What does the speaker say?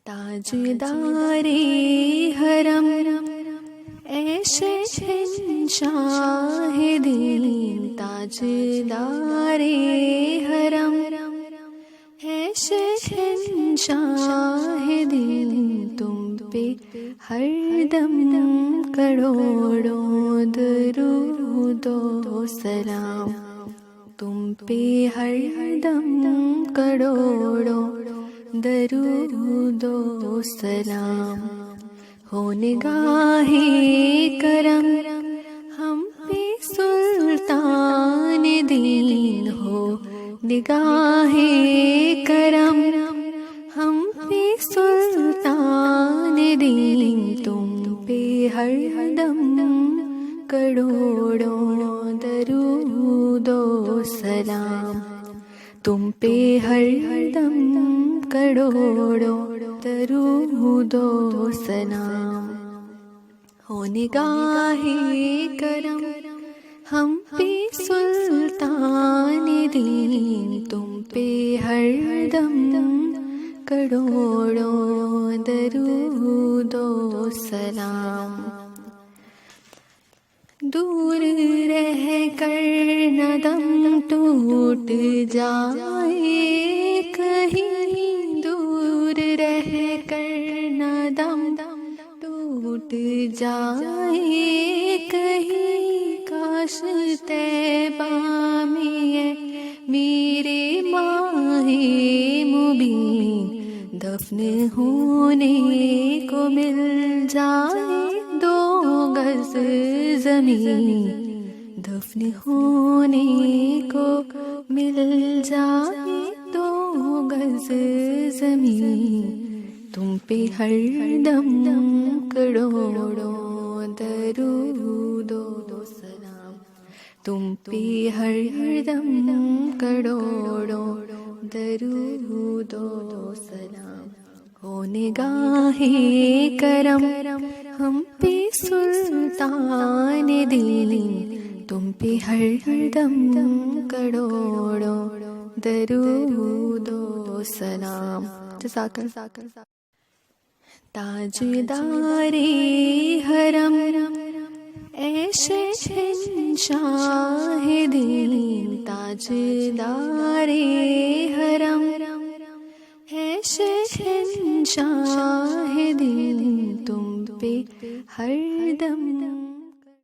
تاجدار حرم اے شہنشاہ دین، تاجدار حرم اے شہنشاہ دین، تم پہ ہر دم کروڑوں درود و سلام، تم پہ ہر دم کروڑوں درود و سلام، ہو نگاہ کرم ہم پہ سلطان دین، ہو نگاہ کرم ہم پہ سلطان دین، تم پہ ہر دم کروڑوں درود و سلام، تم پہ ہر دم کروڑوں درود و سلام، ہو نگاہ کرم ہم پہ سلطان دین، تم پہ ہر دم کروڑوں درود و سلام، دور رہ کر نہ دم ٹوٹ جائے کہیں، دور رہ کر نہ دم ٹوٹ جائے کہیں، کاش طیبہ میں میرے ماہ مبین دفن ہونے کو مل جائے، 2 گز زمین دفن ہونے کو مل جائے، 2 گز زمین، تم پہ ہر دم کروڑوں درود و سلام، تم پہ ہر دم کروڑوں درود و سلام، ہو نگاہ کرم ہم پہ سلطان دین، تم پہ ہر دم کروڑوں درود و سلام۔ جزاک اللہ۔ تاجدار حرم اے شہنشاہ دین، تاجدار حرم اے شہنشاہ دین، تم پہ ہر دم